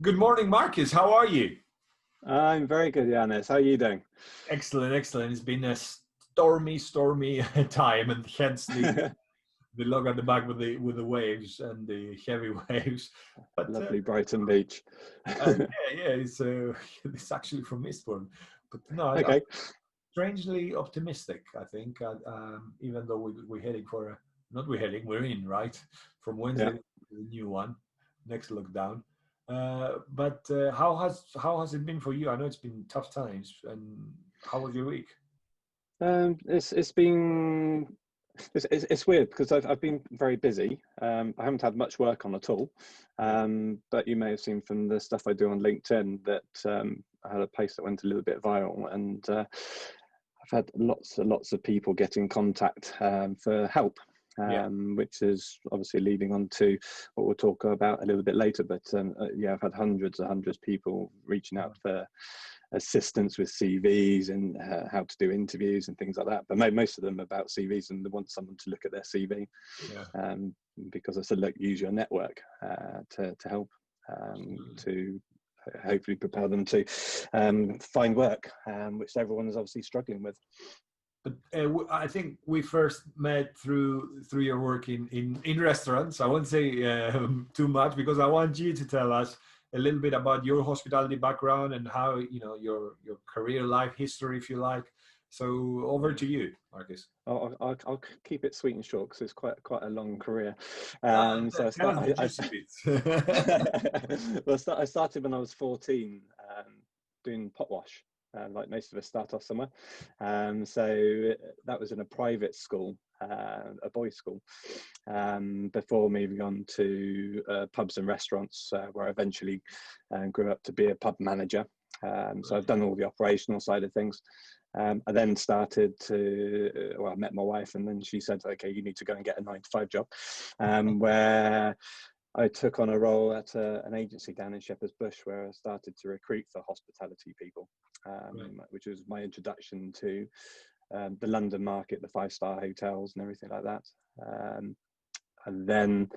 Good morning, Marcus. How are you? I'm very good, Yanis. How are you doing? Excellent, excellent. It's been a stormy time, and hence the log at the back with the waves and the heavy waves. But Lovely Brighton Beach. yeah, it's actually from Eastbourne. But no, I'm Okay. strangely optimistic. I think, even though we're heading for we're in right from Wednesday Yeah. to the new one, next lockdown. But how has it been for you? I know it's been tough times. And how was your week? It's been it's weird because I've been very busy. I haven't had much work on at all. But you may have seen from the stuff I do on LinkedIn that I had a post that went a little bit viral, and I've had lots and lots of people get in contact for help. Yeah, Which is obviously leading on to what we'll talk about a little bit later. But yeah, I've had hundreds of people reaching out for assistance with CVs and how to do interviews and things like that. But most of them about CVs, and they want someone to look at their CV, yeah, because I said, look, use your network to help to hopefully propel them to find work, which everyone is obviously struggling with. but I think we first met through your work in restaurants. I won't say too much because I want you to tell us a little bit about your hospitality background and how your career life history, if you like. So over to you, Marcus. I'll keep it sweet and short because it's quite a long career. So Tell us the juicy bits. Well, I started when I was 14, doing pot wash. Like most of us start off somewhere. So that was in a private school, a boys' school, before moving on to pubs and restaurants, where I eventually grew up to be a pub manager. So I've done all the operational side of things. I then started to, I met my wife, and then she said, okay, you need to go and get a 9-to-5 job, where I took on a role at an agency down in Shepherd's Bush, where I started to recruit for hospitality people, which was my introduction to the London market, the 5-star hotels and everything like that. And then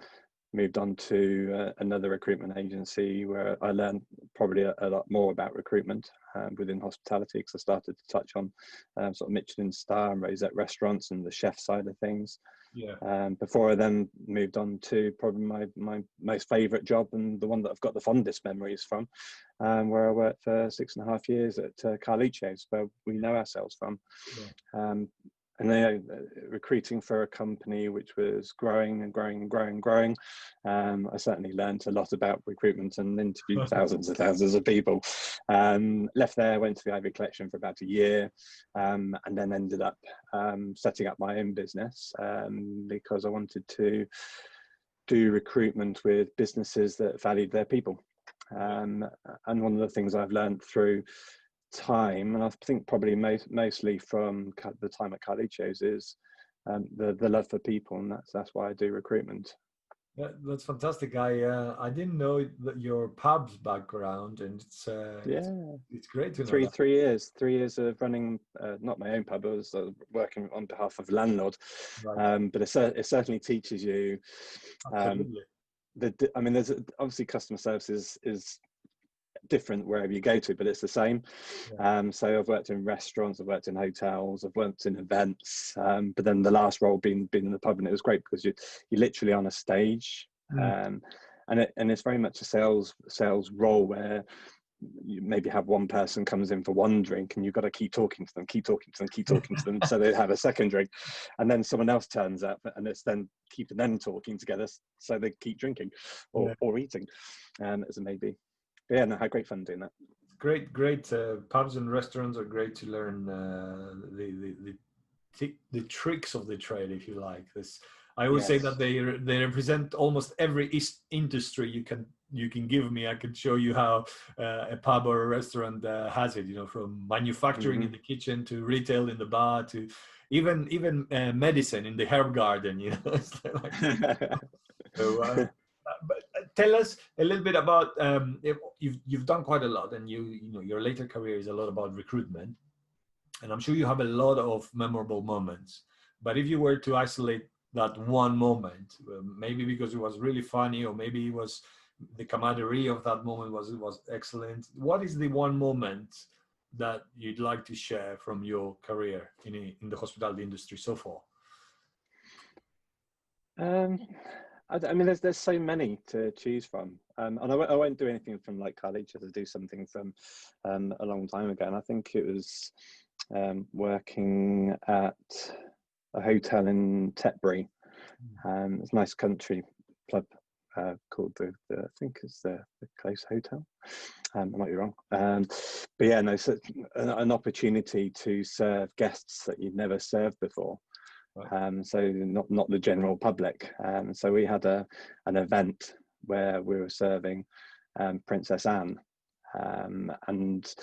moved on to another recruitment agency where I learned probably a lot more about recruitment within hospitality, because I started to touch on sort of Michelin star and Rosette restaurants and the chef side of things. Yeah. Before I then moved on to probably my most favourite job, and the one that I've got the fondest memories from, where I worked for 6.5 years at Carluccio's, where we know ourselves from. Yeah. And then recruiting for a company which was growing and growing and growing and growing. I certainly learned a lot about recruitment and interviewed thousands and thousands of people. Left there, went to the Ivy Collection for about a year, and then ended up setting up my own business, because I wanted to do recruitment with businesses that valued their people. And one of the things I've learned through time, and I think probably mostly from the time at Carluccio's, is the love for people, and that's why I do recruitment. That's fantastic. I didn't know that your pub's background, and it's great to know that. 3 years of running, not my own pub. I was working on behalf of a landlord, Right. but it certainly teaches you. Absolutely. I mean, there's obviously customer service is different wherever you go to, but it's the same. So I've worked in restaurants, I've worked in hotels, I've worked in events, but then the last role being in the pub, and it was great because you're literally on a stage, and it's very much a sales role where you maybe have one person comes in for one drink, and you've got to keep talking to them so they have a second drink, and then someone else turns up, and it's then keeping them talking together so they keep drinking or eating, as it may be. Yeah, no, I had great fun doing that. Great. Pubs and restaurants are great to learn the tricks of the trade, if you like. I always say that they represent almost every industry you can give me. I can show you how a pub or a restaurant has it. From manufacturing in the kitchen to retail in the bar to even medicine in the herb garden. It's like, so. But tell us a little bit about you've done quite a lot, and your later career is a lot about recruitment, and I'm sure you have a lot of memorable moments. But if you were to isolate that one moment, maybe because it was really funny, or maybe it was the camaraderie of that moment was excellent. What is the one moment that you'd like to share from your career in the hospitality industry so far? I mean, there's so many to choose from, and I won't do anything from like college. I had to do something from a long time ago, and I think it was working at a hotel in Tetbury. It's a nice country club called the I think it's the Close Hotel. I might be wrong, but yeah, no, so an opportunity to serve guests that you'd never served before. Right. So not the general public. So we had an event where we were serving Princess Anne, and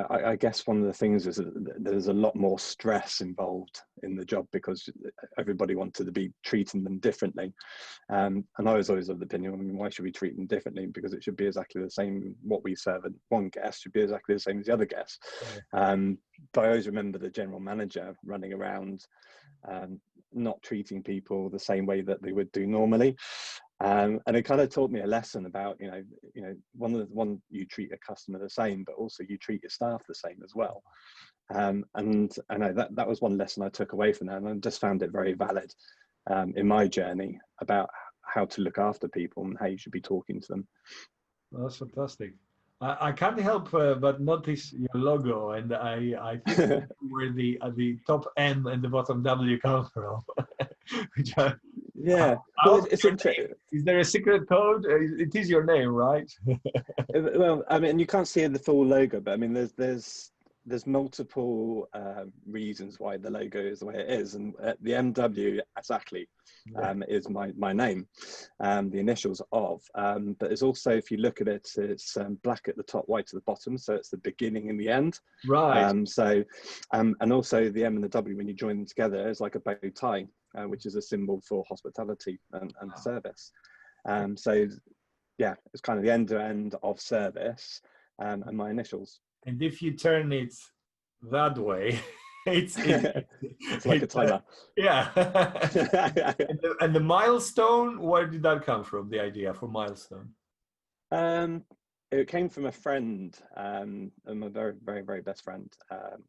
I guess one of the things is that there's a lot more stress involved in the job because everybody wanted to be treating them differently. And I was always of the opinion, I mean, why should we treat them differently? Because it should be exactly the same. What we serve at one guest should be exactly the same as the other guests. Yeah. But I always remember the general manager running around, not treating people the same way that they would do normally. And it kind of taught me a lesson about, you know, one, you treat a customer the same, but also you treat your staff the same as well. And I know that was one lesson I took away from that, and I just found it very valid in my journey about how to look after people and how you should be talking to them. That's fantastic. I can't help but notice your logo, and I think where the top M and the bottom W come from. Which yeah, well, it's interesting. Is there a secret code? It is your name, right? Well, I mean, you can't see the full logo, but I mean, there's multiple reasons why the logo is the way it is, and the MW exactly is my name, the initials of. But it's also, if you look at it, it's black at the top, white at the bottom, so it's the beginning and the end. Right. And also the M and the W, when you join them together, is like a bow tie, which is a symbol for hospitality and service. So yeah, it's kind of the end-to-end of service, and my initials. And if you turn it that way, it's like a timer. Yeah. and the milestone, where did that come from, the idea for Milestone? It came from a friend, and my very, very, very best friend.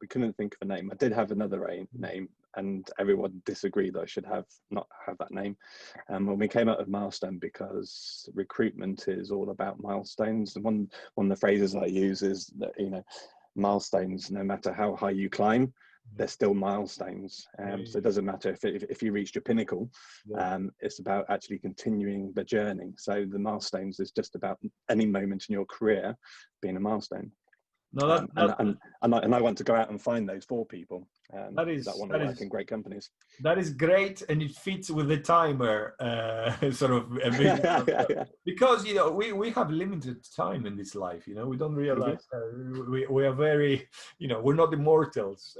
We couldn't think of a name. I did have another name, and everyone disagreed that I should not have that name. When we came out of Milestone, because recruitment is all about milestones. And one of the phrases I use is that, you know, milestones, no matter how high you climb, they're still milestones. So it doesn't matter if you reached your pinnacle. It's about actually continuing the journey. So the milestones is just about any moment in your career being a milestone. No, and I want to go out and find those for people that want to work in great companies. That is great, and it fits with the timer sort of because, you know, we have limited time in this life. You know, we don't realize we are very, you know, we're not immortals,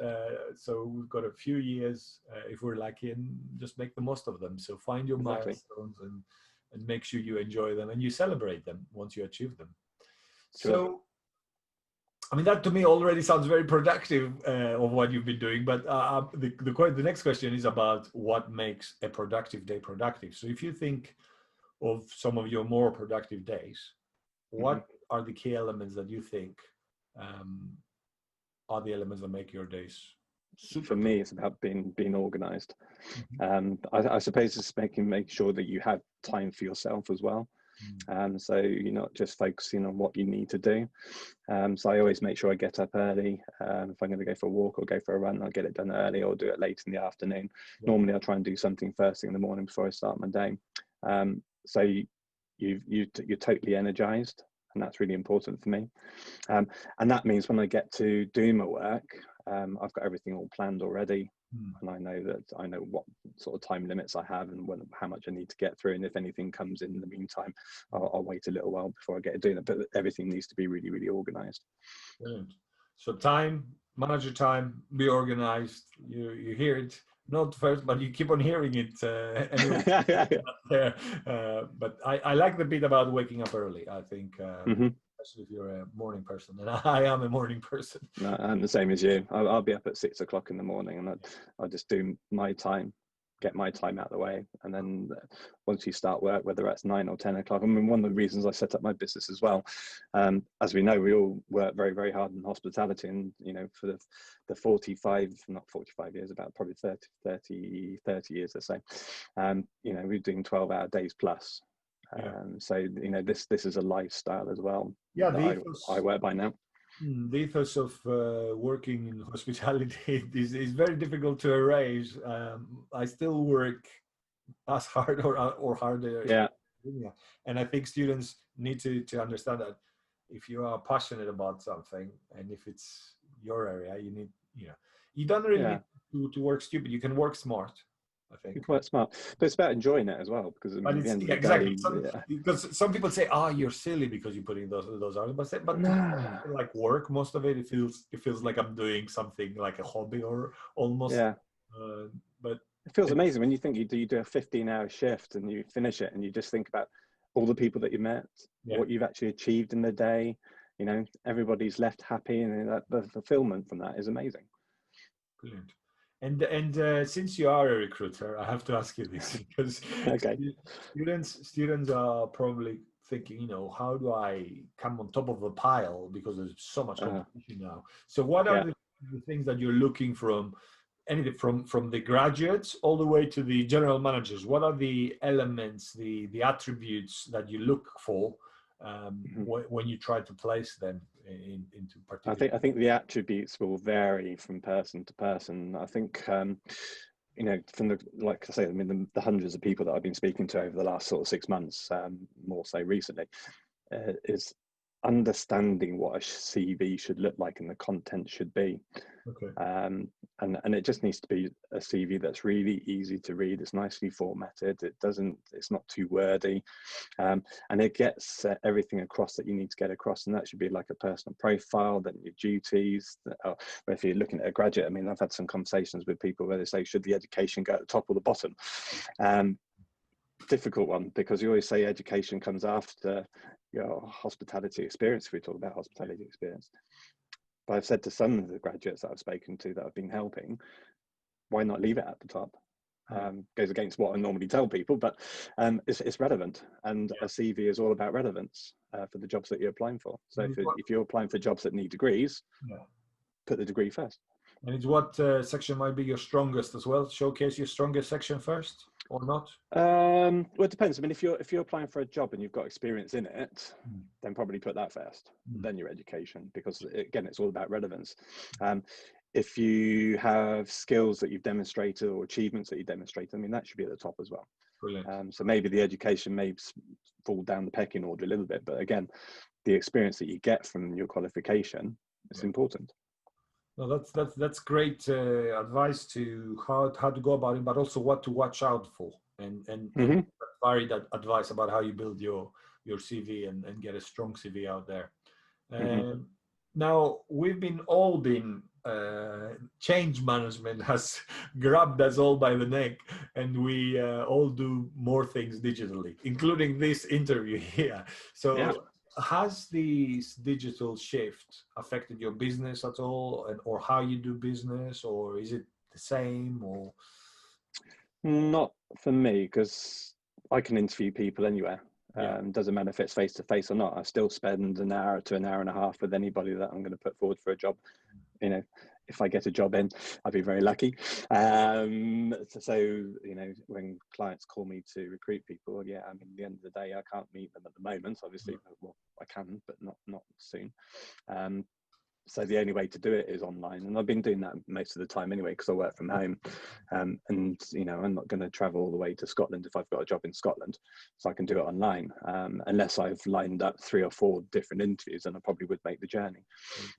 so we've got a few years if we're lucky, and just make the most of them. So find your milestones and make sure you enjoy them and you celebrate them once you achieve them. Sure. So I mean, that to me already sounds very productive of what you've been doing, but the next question is about what makes a productive day productive. So if you think of some of your more productive days, what are the key elements that you think are the elements that make your days super? For me, it's about being organized. I suppose it's making sure that you have time for yourself as well. So you're not just focusing on what you need to do. So I always make sure I get up early. If I'm going to go for a walk or go for a run, I'll get it done early or do it late in the afternoon. Normally I'll try and do something first thing in the morning before I start my day. So you're totally energized, and that's really important for me. And that means when I get to do my work, I've got everything all planned already. And I know what sort of time limits I have and how much I need to get through. And if anything comes in the meantime, I'll wait a little while before I get doing it. But everything needs to be really, really organized. Brilliant. So manage your time, be organized. You hear it, not first, but you keep on hearing it anyway. But I like the bit about waking up early. I think, especially if you're a morning person, and I am a morning person. No, I'm the same as you. I'll be up at 6 o'clock in the morning, and I just do my time, get my time out of the way. And then once you start work, whether that's 9 or 10 o'clock, I mean, one of the reasons I set up my business as well, as we know, we all work very, very hard in hospitality, and, you know, for the 45, not 45 years, about probably 30 years or so, you know, we're doing 12-hour days plus. So, you know, this is a lifestyle as well. Yeah, that I work by now. The ethos of working in hospitality is very difficult to erase. I still work as hard or harder. Yeah. And I think students need to understand that if you are passionate about something, and if it's your area, you need, you know, you don't really need to work stupid. You can work smart, I think. You can work smart, but it's about enjoying it as well, because at the end of the exactly. day, Because some people say, "Ah, you're silly because you're putting those hours," but no. like work, most of it feels like I'm doing something like a hobby or almost. Yeah. But it feels amazing when you think you do a 15-hour shift and you finish it, and you just think about all the people that you met, what you've actually achieved in the day. You know, everybody's left happy, and the fulfillment from that is amazing. Brilliant. And since you are a recruiter, I have to ask you this, because students are probably thinking, you know, how do I come on top of the pile, because there's so much competition now. So what are the things that you're looking from, anything from the graduates all the way to the general managers? What are the elements, the attributes that you look for when you try to place them into particular? I think the attributes will vary from person to person. I think you know, from like I say, I mean, the hundreds of people that I've been speaking to over the last sort of 6 months, more so recently, is understanding what a CV should look like and the content should be. Okay. And it just needs to be a CV that's really easy to read. It's nicely formatted. It's not too wordy, and it gets everything across that you need to get across. And that should be like a personal profile, then your duties. If you're looking at a graduate, I mean, I've had some conversations with people where they say, should the education go at the top or the bottom? Difficult one, because you always say education comes after your hospitality experience, if we talk about hospitality experience. But I've said to some of the graduates that I've spoken to that I've been helping, why not leave it at the top? Goes against what I normally tell people, but it's relevant, and a CV is all about relevance for the jobs that you're applying for. So if you're applying for jobs that need degrees, put the degree first. And it's what section might be your strongest as well? Showcase your strongest section first, or not? Well, it depends. I mean, if you're applying for a job and you've got experience in it, then probably put that first, then your education, because again, it's all about relevance. If you have skills that you've demonstrated or achievements that you demonstrated, I mean, that should be at the top as well. Brilliant. So maybe the education may fall down the pecking order a little bit, but again, the experience that you get from your qualification is important. Well, that's great advice to how to go about it, but also what to watch out for, and varied advice about how you build your CV and get a strong CV out there. Now we've all been change management has grabbed us all by the neck, and we all do more things digitally, including this interview here. So has this digital shift affected your business at all, or how you do business, or is it the same? Or not for me, because I can interview people anywhere. Doesn't matter if it's face to face or not. I still spend an hour to an hour and a half with anybody that I'm going to put forward for a job. You know, if I get a job in, I'd be very lucky. So, you know, when clients call me to recruit people, I mean, at the end of the day, I can't meet them at the moment, obviously. Well, I can, but not soon. So the only way to do it is online, and I've been doing that most of the time anyway, because I work from home. And you know, I'm not going to travel all the way to Scotland if I've got a job in Scotland, so I can do it online, unless I've lined up 3 or 4 different interviews, and I probably would make the journey.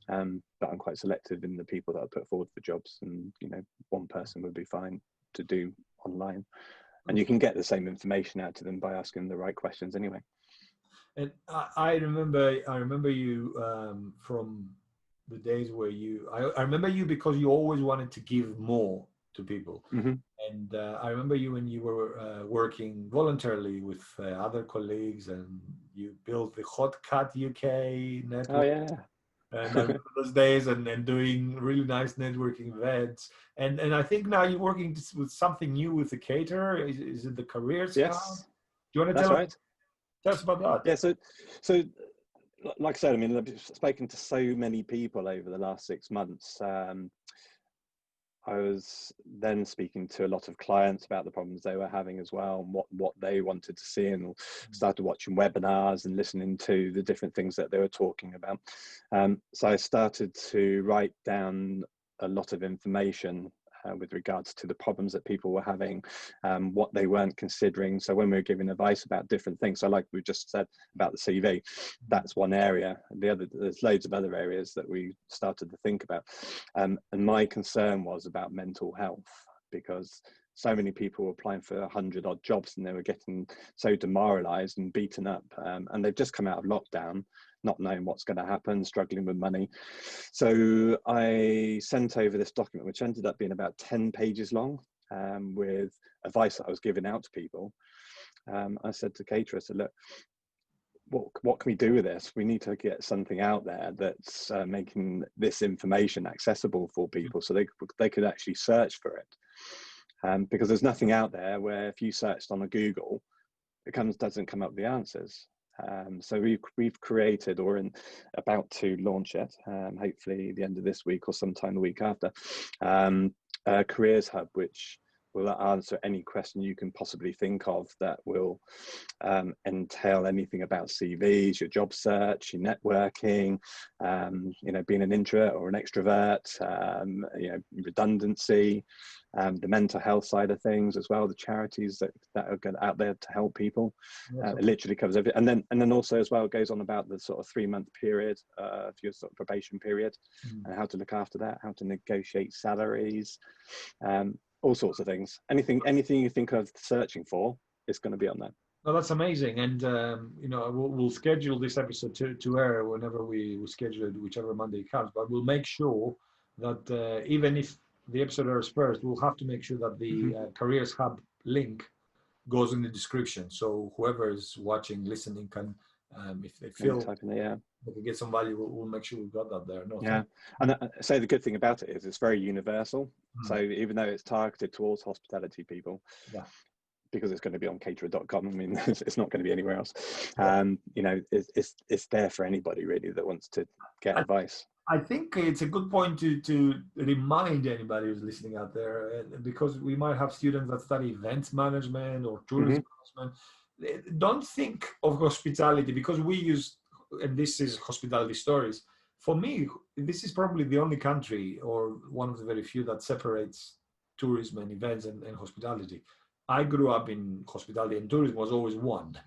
But I'm quite selective in the people that I put forward for jobs, and you know, one person would be fine to do online, and you can get the same information out to them by asking the right questions anyway. And I remember you from the days where I remember you because you always wanted to give more to people. And I remember you when you were working voluntarily with other colleagues, and you built the Hot Cat UK network. And I remember those days and doing really nice networking events. And I think now you're working with something new with the caterer. Is it the Careers Hub? Yes, Do you want to that's right. tell us about that? Yeah, so like I said, I mean, I've spoken to so many people over the last 6 months. I was then speaking to a lot of clients about the problems they were having as well, and what they wanted to see, and started watching webinars and listening to the different things that they were talking about. So I started to write down a lot of information with regards to the problems that people were having, what they weren't considering. So when we were giving advice about different things, so like we just said about the CV, that's one area. There's loads of other areas that we started to think about. And my concern was about mental health, because so many people were applying for 100 odd jobs and they were getting so demoralized and beaten up. And they've just come out of lockdown, not knowing what's going to happen, struggling with money. So I sent over this document, which ended up being about 10 pages long, with advice that I was giving out to people. I said to caterer, I said, look, what can we do with this? We need to get something out there that's making this information accessible for people, so they could actually search for it. Because there's nothing out there where if you searched on a Google, it doesn't come up with the answers. So we've created, or about to launch it, hopefully the end of this week or sometime the week after, a careers hub, which will answer any question you can possibly think of that will entail anything about CVs, your job search, your networking, being an introvert or an extrovert, redundancy, the mental health side of things as well, the charities that are out there to help people. It literally covers everything. And then also as well, it goes on about the sort of 3-month period for your sort of probation period, and how to look after that, how to negotiate salaries, all sorts of things. Anything you think of searching for is going to be on there. No, that's amazing. And we'll schedule this episode to air whenever we schedule it, whichever Monday it comes. But we'll make sure that even if the episode airs first, we'll have to make sure that the Careers Hub link goes in the description. So whoever is watching, listening can, if they feel they can get some value, we'll make sure we've got that there. No, yeah. And I say the good thing about it is it's very universal. So even though it's targeted towards hospitality people, because it's going to be on caterer.com, I mean, it's not going to be anywhere else. It's there for anybody really that wants to get advice. I think it's a good point to remind anybody who's listening out there, because we might have students that study events management or tourism management. Don't think of hospitality, because we use, and this is Hospitality Stories. For me, this is probably the only country, or one of the very few, that separates tourism and events and hospitality. I grew up in hospitality, and tourism was always one.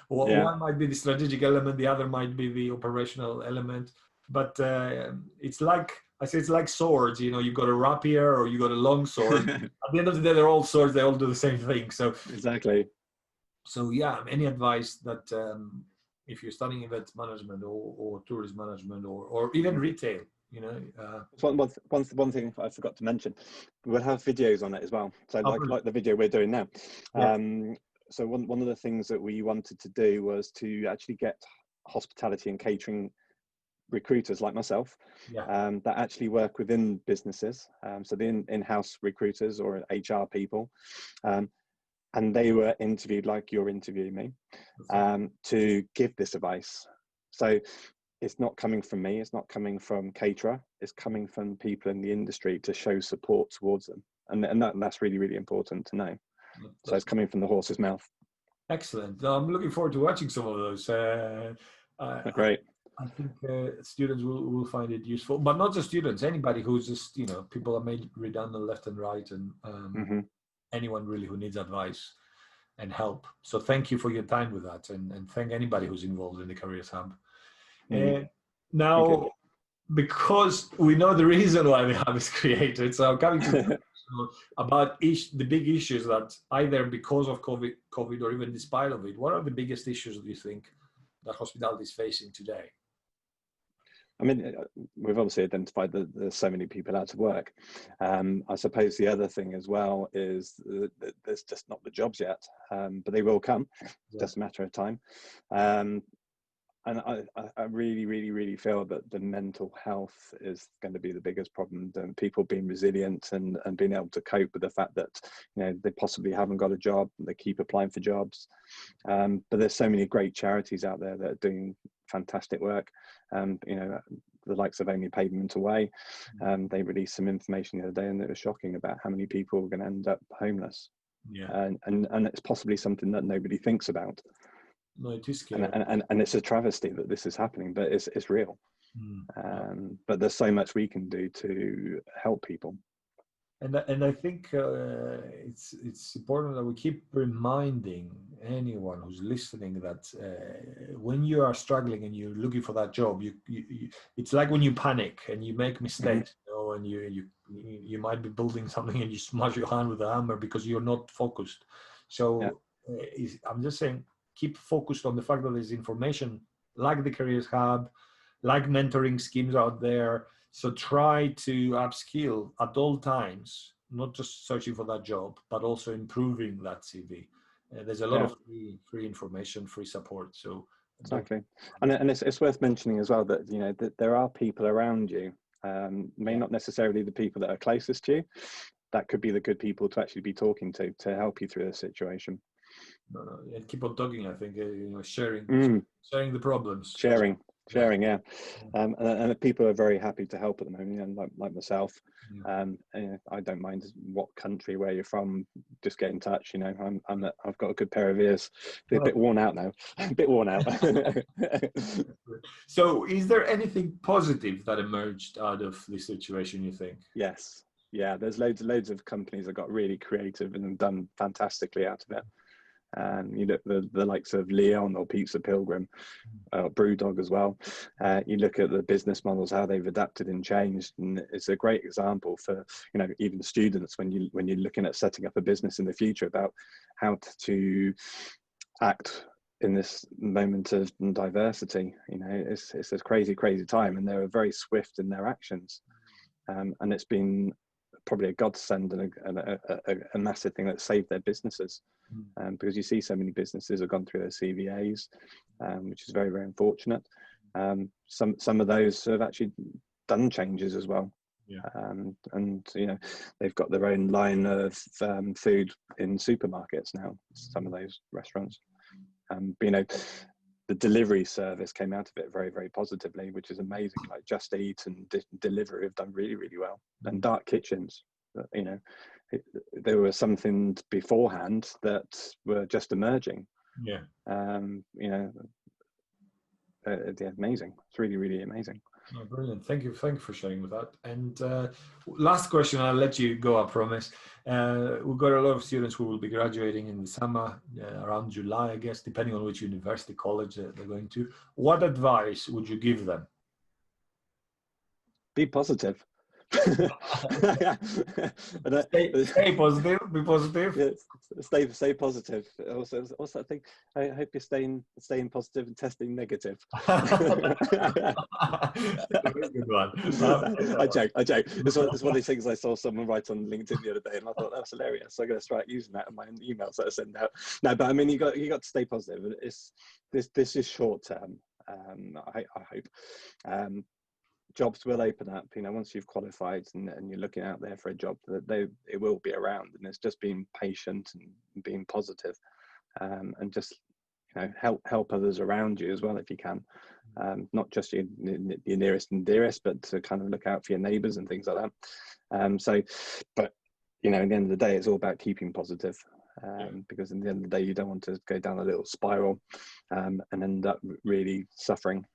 One might be the strategic element, the other might be the operational element. But it's like swords. You've got a rapier or you got a long sword. At the end of the day, they're all swords. They all do the same thing. So exactly. So yeah, any advice that if you're studying events management or tourism management or even retail, one thing I forgot to mention, we'll have videos on it as well. So like the video we're doing now. So one of the things that we wanted to do was to actually get hospitality and catering recruiters like myself that actually work within businesses, so the in-house recruiters or HR people, and they were interviewed like you're interviewing me, to give this advice. So it's not coming from me, it's not coming from caterer, it's coming from people in the industry to show support towards them, and that's really, really important to know. So it's coming from the horse's mouth. Excellent. I'm looking forward to watching some of those. Great. I think students will find it useful, but not just students, anybody who's just, people are made redundant left and right, and anyone really who needs advice and help. So thank you for your time with that, and thank anybody who's involved in the Careers Hub. Now, because we know the reason why the hub is created, so I'm coming to about the big issues that either because of COVID or even despite of it, what are the biggest issues do you think that hospitality is facing today? I mean, we've obviously identified that there's so many people out of work. I suppose the other thing as well is that there's just not the jobs yet, but they will come. It's just a matter of time. and I really, really, really feel that the mental health is going to be the biggest problem. And people being resilient and being able to cope with the fact that, you know, they possibly haven't got a job, they keep applying for jobs. But there's so many great charities out there that are doing fantastic work. You know, the likes of Only Pavement Away, they released some information the other day, and it was shocking about how many people are going to end up homeless. Yeah. And it's possibly something that nobody thinks about. No, it is scary. And it's a travesty that this is happening, but it's real. But there's so much we can do to help people. And I think it's important that we keep reminding anyone who's listening that when you are struggling and you're looking for that job, you it's like when you panic and you make mistakes, you know, and you might be building something and you smash your hand with a hammer because you're not focused. So I'm just saying, keep focused on the fact that there's information like the Careers Hub, like mentoring schemes out there. So try to upskill at all times, not just searching for that job, but also improving that CV. There's a lot of free information, free support. So exactly, and it's worth mentioning as well that, you know, that there are people around you, may not necessarily the people that are closest to you. That could be the good people to actually be talking to help you through the situation. No, and keep on talking. I think you know, sharing the problems. Sharing, yeah. And people are very happy to help at the moment, and like myself. And I don't mind what country, where you're from, just get in touch. You know, I've got a good pair of ears. They're a bit worn out now. A bit worn out. So, is there anything positive that emerged out of this situation, you think? Yes. Yeah, there's loads of companies that got really creative and done fantastically out of it. You look at the likes of Leon or Pizza Pilgrim, Brewdog as well. You look at the business models, how they've adapted and changed, and it's a great example for, you know, even students when you're looking at setting up a business in the future, about how to act in this moment of diversity. You know, it's a crazy time, and they were very swift in their actions, and it's been probably a godsend and a massive thing that saved their businesses. Because you see so many businesses have gone through their CVAs, which is very, very unfortunate. Some of those have actually done changes as well. And you know, they've got their own line of food in supermarkets now, some of those restaurants. But, you know, the delivery service came out of it very, very positively, which is amazing. Like Just Eat and Delivery have done really, really well. And dark kitchens, you know, there were something beforehand that were just emerging. You know, they're amazing. It's really, really amazing. Oh, brilliant. Thank you for sharing with that. And last question, I'll let you go, I promise. We've got a lot of students who will be graduating in the summer, around July, I guess, depending on which university, college they're going to. What advice would you give them? Be positive. Stay positive. Be positive. Yeah, stay positive. Also, I think I hope you're staying positive and testing negative. Good one. I joke. It's one of these things I saw someone write on LinkedIn the other day, and I thought that's hilarious. So I'm going to start using that in my emails that I send out. No, but I mean, you got to stay positive. This is short term. I hope. Jobs will open up, you know, once you've qualified and you're looking out there for a job, that it will be around, and it's just being patient and being positive, and just, you know, help others around you as well if you can, not just your nearest and dearest, but to kind of look out for your neighbours and things like that. So, but you know, at the end of the day, it's all about keeping positive, because at the end of the day, you don't want to go down a little spiral and end up really suffering.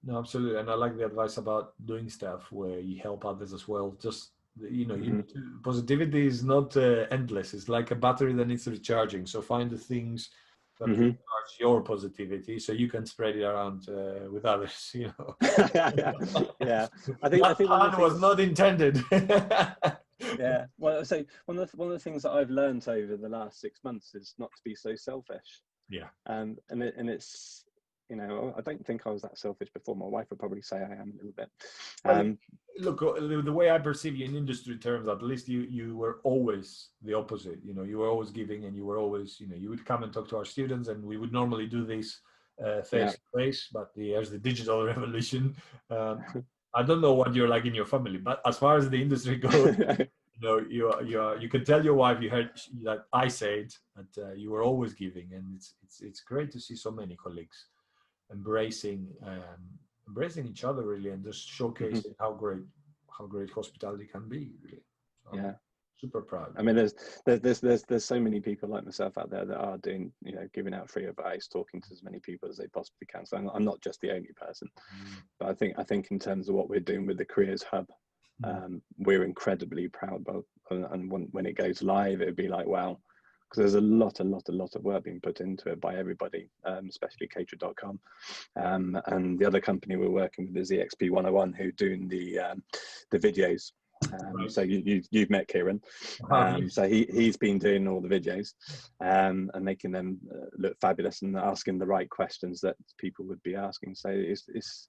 No, absolutely. And I like the advice about doing stuff where you help others as well. Just, you know, positivity is not endless. It's like a battery that needs recharging. So find the things that recharge your positivity so you can spread it around with others, you know. Yeah. I think that was not intended. Yeah. Well, so one of the things that I've learned over the last 6 months is not to be so selfish. Yeah. And it's, you know, I don't think I was that selfish before. My wife would probably say I am a little bit. Look, the way I perceive you in industry terms, at least you were always the opposite. You know, you were always giving, and you were always, you know, you would come and talk to our students, and we would normally do this face to face, but there's the digital revolution. I don't know what you're like in your family, but as far as the industry goes, you can tell your wife, you heard that I said that you were always giving, and it's great to see so many colleagues embracing each other really, and just showcasing how great hospitality can be really. So yeah. Super proud. I mean, there's so many people like myself out there that are doing, giving out free advice, talking to as many people as they possibly can. So I'm not just the only person, but I think in terms of what we're doing with the Careers Hub, we're incredibly proud of. And when it goes live, it'd be like, wow, because there's a lot of work being put into it by everybody, especially caterer.com. And the other company we're working with is EXP 101, who doing the videos. Right. So you've met Kieran, so he's been doing all the videos and making them look fabulous and asking the right questions that people would be asking. So it's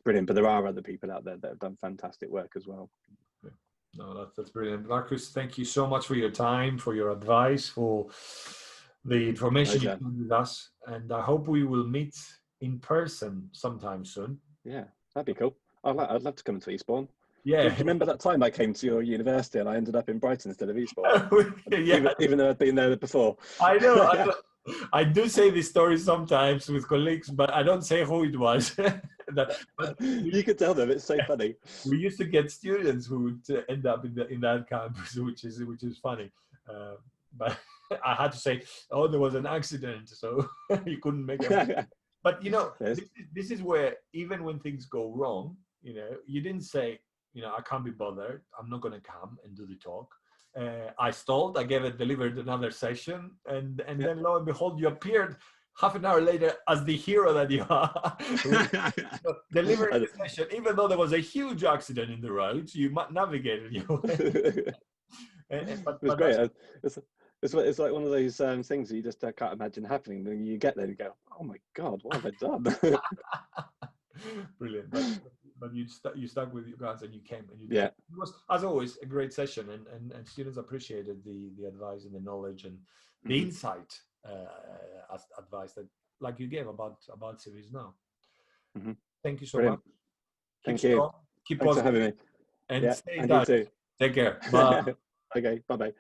brilliant. But there are other people out there that have done fantastic work as well. No, that's brilliant, Marcus. Thank you so much for your time, for your advice, for the information you shared with us, and I hope we will meet in person sometime soon. Yeah, that'd be cool. I'd love to come to Eastbourne. Yeah. Do you remember that time I came to your university and I ended up in Brighton instead of Eastbourne? Even though I'd been there before. I know. I do say this story sometimes with colleagues, but I don't say who it was. You could tell them. It's so funny. We used to get students who would end up in that campus, which is funny. But I had to say, oh, there was an accident, so you couldn't make it. But yes. This is where even when things go wrong, you didn't say, I can't be bothered. I'm not going to come and do the talk. I stalled. I delivered another session, and then lo and behold, you appeared half an hour later as the hero that you are. Delivered the session, even though there was a huge accident in the roads. You navigated your way. It was great. It's like one of those things that you just can't imagine happening. Then you get there and you go, "Oh my God, what have I done?" Brilliant. But you stuck with your guns and you came and you did. It was, as always, a great session, and students appreciated the advice and the knowledge and the insight advice that like you gave about series now. Thank you so much. Thank you. Keep Thanks for having me. And stay in touch. Take care. Bye. Okay. Bye-bye.